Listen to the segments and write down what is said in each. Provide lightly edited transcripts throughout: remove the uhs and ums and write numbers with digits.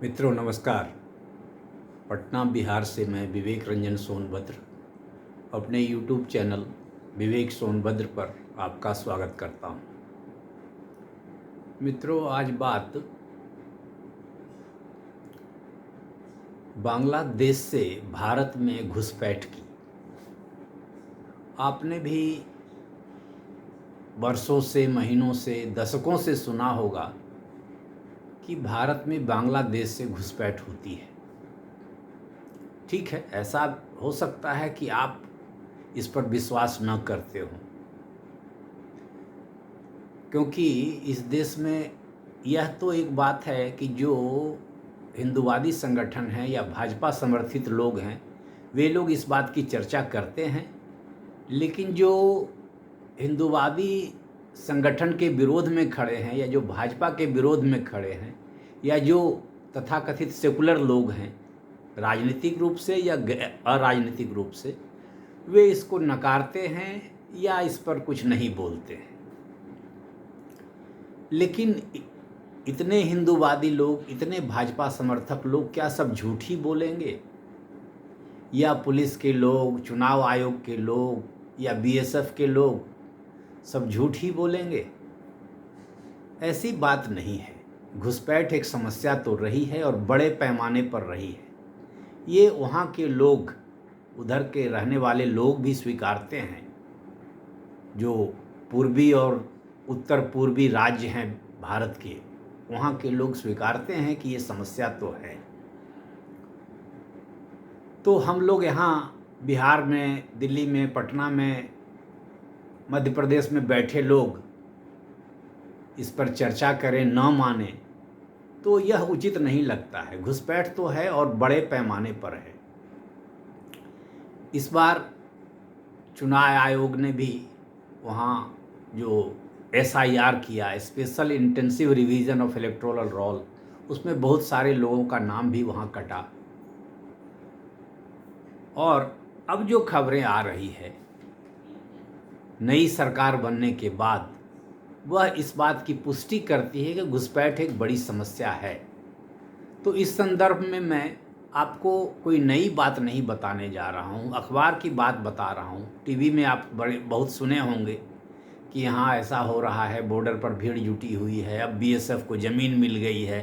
मित्रों नमस्कार। पटना बिहार से मैं विवेक रंजन सोनभद्र अपने YouTube चैनल विवेक सोनभद्र पर आपका स्वागत करता हूं। मित्रों, आज बात बांग्लादेश से भारत में घुसपैठ की। आपने भी वर्षों से, महीनों से, दशकों से सुना होगा कि भारत में बांग्लादेश से घुसपैठ होती है। ठीक है, ऐसा हो सकता है कि आप इस पर विश्वास न करते हो, क्योंकि इस देश में यह तो एक बात है कि जो हिंदूवादी संगठन हैं या भाजपा समर्थित लोग हैं, वे लोग इस बात की चर्चा करते हैं, लेकिन जो हिंदूवादी संगठन के विरोध में खड़े हैं या जो भाजपा के विरोध में खड़े हैं या जो तथाकथित सेकुलर लोग हैं, राजनीतिक रूप से या अराजनीतिक रूप से, वे इसको नकारते हैं या इस पर कुछ नहीं बोलते हैं। लेकिन इतने हिंदूवादी लोग, इतने भाजपा समर्थक लोग क्या सब झूठ ही बोलेंगे? या पुलिस के लोग, चुनाव आयोग के लोग या बीएसएफ के लोग सब झूठ ही बोलेंगे? ऐसी बात नहीं है। घुसपैठ एक समस्या तो रही है और बड़े पैमाने पर रही है। ये वहाँ के लोग, उधर के रहने वाले लोग भी स्वीकारते हैं। जो पूर्वी और उत्तर पूर्वी राज्य हैं भारत के, वहाँ के लोग स्वीकारते हैं कि ये समस्या तो है। तो हम लोग यहाँ बिहार में, दिल्ली में, पटना में, मध्य प्रदेश में बैठे लोग इस पर चर्चा करें, न माने, तो यह उचित नहीं लगता है। घुसपैठ तो है और बड़े पैमाने पर है। इस बार चुनाव आयोग ने भी वहाँ जो SIR किया, special intensive revision of electoral roll, उसमें बहुत सारे लोगों का नाम भी वहाँ कटा। और अब जो खबरें आ रही है नई सरकार बनने के बाद, वह इस बात की पुष्टि करती है कि घुसपैठ एक बड़ी समस्या है। तो इस संदर्भ में मैं आपको कोई नई बात नहीं बताने जा रहा हूँ, अखबार की बात बता रहा हूँ। टीवी में आप बहुत सुने होंगे कि यहाँ ऐसा हो रहा है, बॉर्डर पर भीड़ जुटी हुई है, अब BSF को ज़मीन मिल गई है।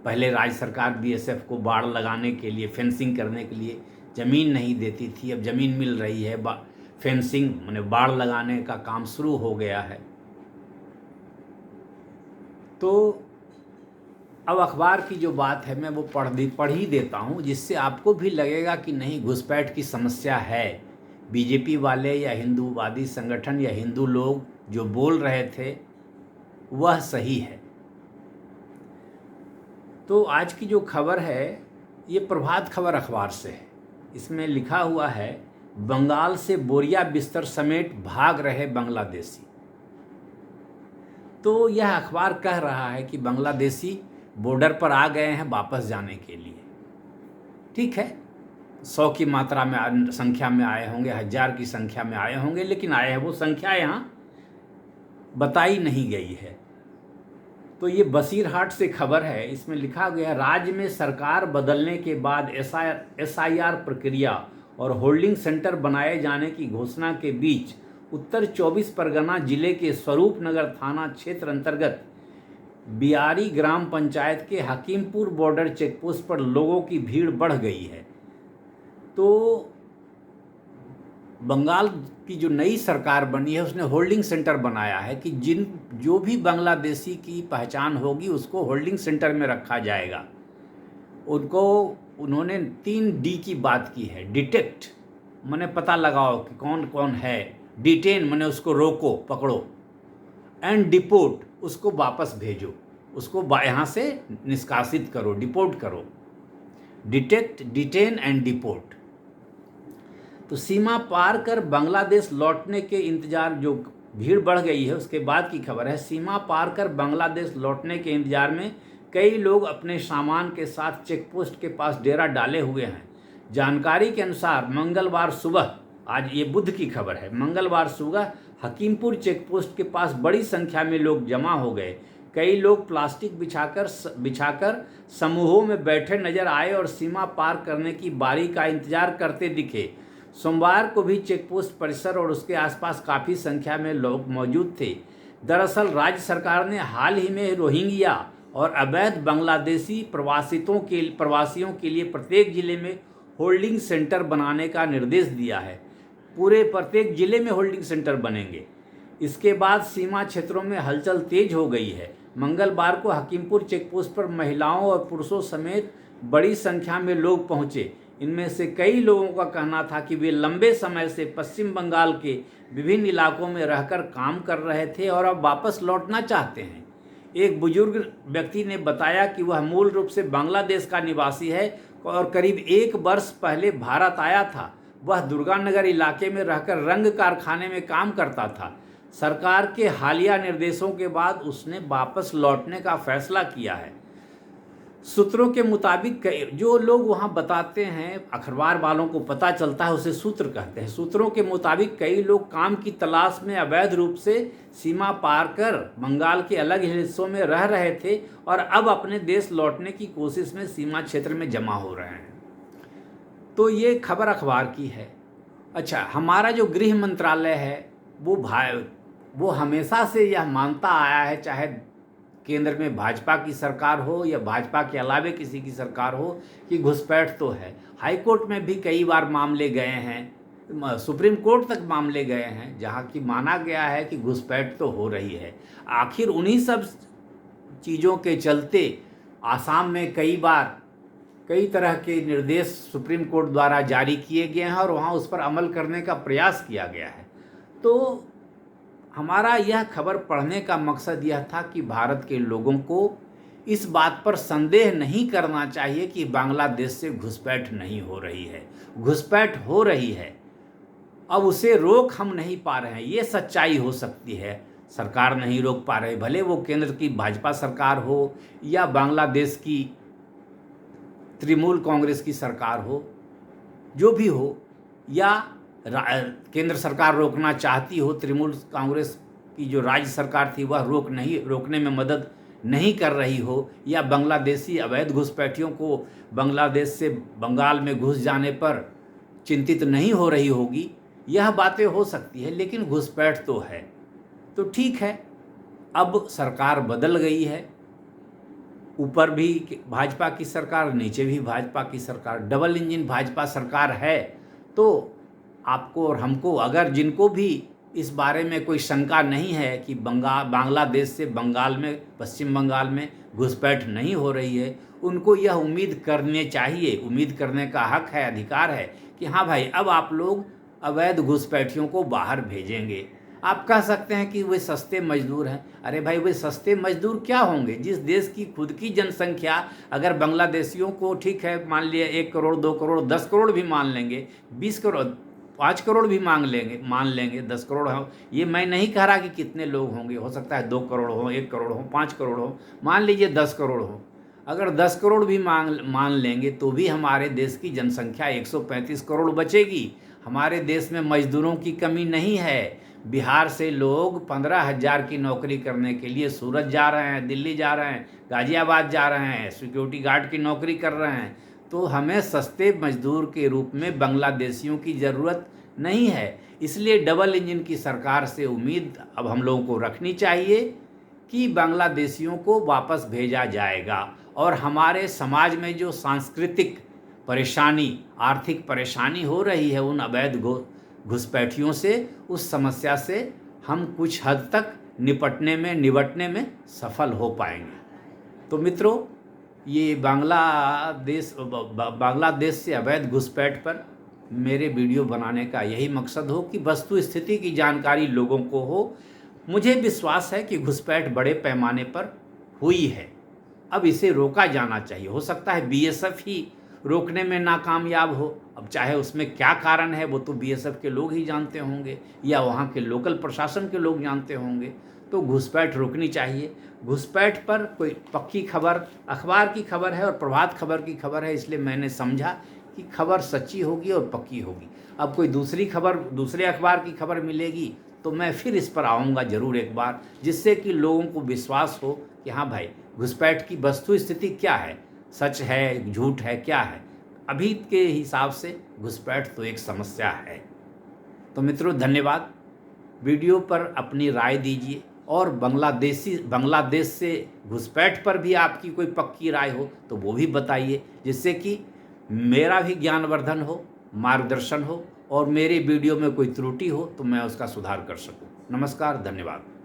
पहले राज्य सरकार BSF को बाड़ लगाने के लिए, फेंसिंग करने के लिए ज़मीन नहीं देती थी, अब ज़मीन मिल रही है। फेंसिंग माने बाड़ लगाने का काम शुरू हो गया है। तो अब अखबार की जो बात है मैं वो पढ़ ही देता हूँ, जिससे आपको भी लगेगा कि नहीं, घुसपैठ की समस्या है। बीजेपी वाले या हिंदूवादी संगठन या हिंदू लोग जो बोल रहे थे वह सही है। तो आज की जो खबर है ये प्रभात खबर अखबार से है। इसमें लिखा हुआ है, बंगाल से बोरिया बिस्तर समेत भाग रहे बांग्लादेशी। तो यह अखबार कह रहा है कि बांग्लादेशी बॉर्डर पर आ गए हैं वापस जाने के लिए। ठीक है, 100 की मात्रा में, संख्या में आए होंगे, 1000 की संख्या में आए होंगे, लेकिन आए हैं। वो संख्या यहाँ बताई नहीं गई है। तो ये बसीरहाट से खबर है। इसमें लिखा गया, राज्य में सरकार बदलने के बाद SIR प्रक्रिया और होल्डिंग सेंटर बनाए जाने की घोषणा के बीच उत्तर 24 परगना जिले के स्वरूप नगर थाना क्षेत्र अंतर्गत बियारी ग्राम पंचायत के हकीमपुर बॉर्डर चेकपोस्ट पर लोगों की भीड़ बढ़ गई है। तो बंगाल की जो नई सरकार बनी है उसने होल्डिंग सेंटर बनाया है कि जो भी बांग्लादेशी की पहचान होगी उसको होल्डिंग सेंटर में रखा जाएगा। उन्होंने 3D की बात की है। डिटेक्ट माने पता लगाओ कि कौन कौन है, डिटेन माने उसको रोको, पकड़ो, एंड डिपोर्ट उसको वापस भेजो, उसको यहाँ से निष्कासित करो, डिपोर्ट करो। Detect, detain and deport. तो सीमा पार कर बांग्लादेश लौटने के इंतजार, जो भीड़ बढ़ गई है उसके बाद की खबर है, सीमा पार कर बांग्लादेश लौटने के इंतजार में कई लोग अपने सामान के साथ चेकपोस्ट के पास डेरा डाले हुए हैं। जानकारी के अनुसार मंगलवार सुबह, आज ये बुध की खबर है, मंगलवार सुबह हकीमपुर चेकपोस्ट के पास बड़ी संख्या में लोग जमा हो गए। कई लोग प्लास्टिक बिछाकर समूहों में बैठे नजर आए और सीमा पार करने की बारी का इंतजार करते दिखे। सोमवार को भी चेकपोस्ट परिसर और उसके आसपास काफ़ी संख्या में लोग मौजूद थे। दरअसल राज्य सरकार ने हाल ही में रोहिंग्या और अवैध बांग्लादेशी प्रवासियों के लिए प्रत्येक जिले में होल्डिंग सेंटर बनाने का निर्देश दिया है। पूरे प्रत्येक जिले में होल्डिंग सेंटर बनेंगे। इसके बाद सीमा क्षेत्रों में हलचल तेज हो गई है। मंगलवार को हकीमपुर चेकपोस्ट पर महिलाओं और पुरुषों समेत बड़ी संख्या में लोग पहुंचे। इनमें से कई लोगों का कहना था कि वे लंबे समय से पश्चिम बंगाल के विभिन्न इलाकों में रहकर काम कर रहे थे और अब वापस लौटना चाहते हैं। एक बुजुर्ग व्यक्ति ने बताया कि वह मूल रूप से बांग्लादेश का निवासी है और करीब 1 वर्ष पहले भारत आया था। वह दुर्गानगर इलाके में रहकर रंग कारखाने में काम करता था। सरकार के हालिया निर्देशों के बाद उसने वापस लौटने का फैसला किया है। सूत्रों के मुताबिक जो लोग वहां बताते हैं, अखबार वालों को पता चलता है, उसे सूत्र कहते हैं। सूत्रों के मुताबिक कई लोग काम की तलाश में अवैध रूप से सीमा पार कर बंगाल के अलग हिस्सों में रह रहे थे और अब अपने देश लौटने की कोशिश में सीमा क्षेत्र में जमा हो रहे हैं। तो ये खबर अखबार की है। अच्छा, हमारा जो गृह मंत्रालय है वो हमेशा से यह मानता आया है, चाहे केंद्र में भाजपा की सरकार हो या भाजपा के अलावे किसी की सरकार हो, कि घुसपैठ तो है। हाई कोर्ट में भी कई बार मामले गए हैं, सुप्रीम कोर्ट तक मामले गए हैं, जहां की माना गया है कि घुसपैठ तो हो रही है। आखिर उन्हीं सब चीज़ों के चलते आसाम में कई तरह के निर्देश सुप्रीम कोर्ट द्वारा जारी किए गए हैं और वहाँ उस पर अमल करने का प्रयास किया गया है। तो हमारा यह खबर पढ़ने का मकसद यह था कि भारत के लोगों को इस बात पर संदेह नहीं करना चाहिए कि बांग्लादेश से घुसपैठ नहीं हो रही है। घुसपैठ हो रही है, अब उसे रोक हम नहीं पा रहे हैं। ये सच्चाई हो सकती है, सरकार नहीं रोक पा रही, भले वो केंद्र की भाजपा सरकार हो या बांग्लादेश की तृणमूल कांग्रेस की सरकार हो, जो भी हो, या केंद्र सरकार रोकना चाहती हो, तृणमूल कांग्रेस की जो राज्य सरकार थी वह रोकने में मदद नहीं कर रही हो, या बांग्लादेशी अवैध घुसपैठियों को बांग्लादेश से बंगाल में घुस जाने पर चिंतित नहीं हो रही होगी। यह बातें हो सकती है, लेकिन घुसपैठ तो है। तो ठीक है, अब सरकार बदल गई है, ऊपर भी भाजपा की सरकार, नीचे भी भाजपा की सरकार, डबल इंजन भाजपा सरकार है। तो आपको और हमको, अगर जिनको भी इस बारे में कोई शंका नहीं है कि बांग्लादेश से पश्चिम बंगाल में घुसपैठ नहीं हो रही है, उनको यह उम्मीद करने चाहिए, उम्मीद करने का हक है, अधिकार है कि हाँ भाई, अब आप लोग अवैध घुसपैठियों को बाहर भेजेंगे। आप कह सकते हैं कि वे सस्ते मजदूर हैं। अरे भाई, वे सस्ते मजदूर क्या होंगे? जिस देश की खुद की जनसंख्या, अगर बांग्लादेशियों को, ठीक है, मान लिया 1 करोड़ 2 करोड़ 10 करोड़ भी मान लेंगे, 20 करोड़ 5 करोड़ भी मान लेंगे 10 करोड़ हो, ये मैं नहीं कह रहा कि कितने लोग होंगे, हो सकता है 2 करोड़ हो, 1 करोड़ हो, 5 करोड़ हो, मान लीजिए 10 करोड़ हो। अगर 10 करोड़ भी मान लेंगे तो भी हमारे देश की जनसंख्या 135 करोड़ बचेगी। हमारे देश में मजदूरों की कमी नहीं है। बिहार से लोग 15,000 की नौकरी करने के लिए सूरत जा रहे हैं, दिल्ली जा रहे हैं, गाजियाबाद जा रहे हैं, सिक्योरिटी गार्ड की नौकरी कर रहे हैं। तो हमें सस्ते मजदूर के रूप में बांग्लादेशियों की ज़रूरत नहीं है। इसलिए डबल इंजन की सरकार से उम्मीद अब हम लोगों को रखनी चाहिए कि बांग्लादेशियों को वापस भेजा जाएगा और हमारे समाज में जो सांस्कृतिक परेशानी, आर्थिक परेशानी हो रही है उन अवैध घुसपैठियों से, उस समस्या से हम कुछ हद तक निपटने में सफल हो पाएंगे। तो मित्रों, ये बांग्लादेश से अवैध घुसपैठ पर मेरे वीडियो बनाने का यही मकसद हो कि वस्तु स्थिति की जानकारी लोगों को हो। मुझे विश्वास है कि घुसपैठ बड़े पैमाने पर हुई है, अब इसे रोका जाना चाहिए। हो सकता है बीएसएफ ही रोकने में नाकामयाब हो, अब चाहे उसमें क्या कारण है वो तो बीएसएफ के लोग ही जानते होंगे या वहाँ के लोकल प्रशासन के लोग जानते होंगे। तो घुसपैठ रोकनी चाहिए। घुसपैठ पर कोई पक्की खबर, अखबार की खबर है और प्रभात खबर की खबर है, इसलिए मैंने समझा कि खबर सच्ची होगी और पक्की होगी। अब कोई दूसरी खबर, दूसरे अखबार की खबर मिलेगी तो मैं फिर इस पर आऊँगा ज़रूर एक बार, जिससे कि लोगों को विश्वास हो कि हाँ भाई घुसपैठ की वस्तु स्थिति क्या है, सच है झूठ है क्या है। अभी के हिसाब से घुसपैठ तो एक समस्या है। तो मित्रों धन्यवाद, वीडियो पर अपनी राय दीजिए और बांग्लादेश से घुसपैठ पर भी आपकी कोई पक्की राय हो तो वो भी बताइए, जिससे कि मेरा भी ज्ञानवर्धन हो, मार्गदर्शन हो और मेरे वीडियो में कोई त्रुटि हो तो मैं उसका सुधार कर सकूं। नमस्कार, धन्यवाद।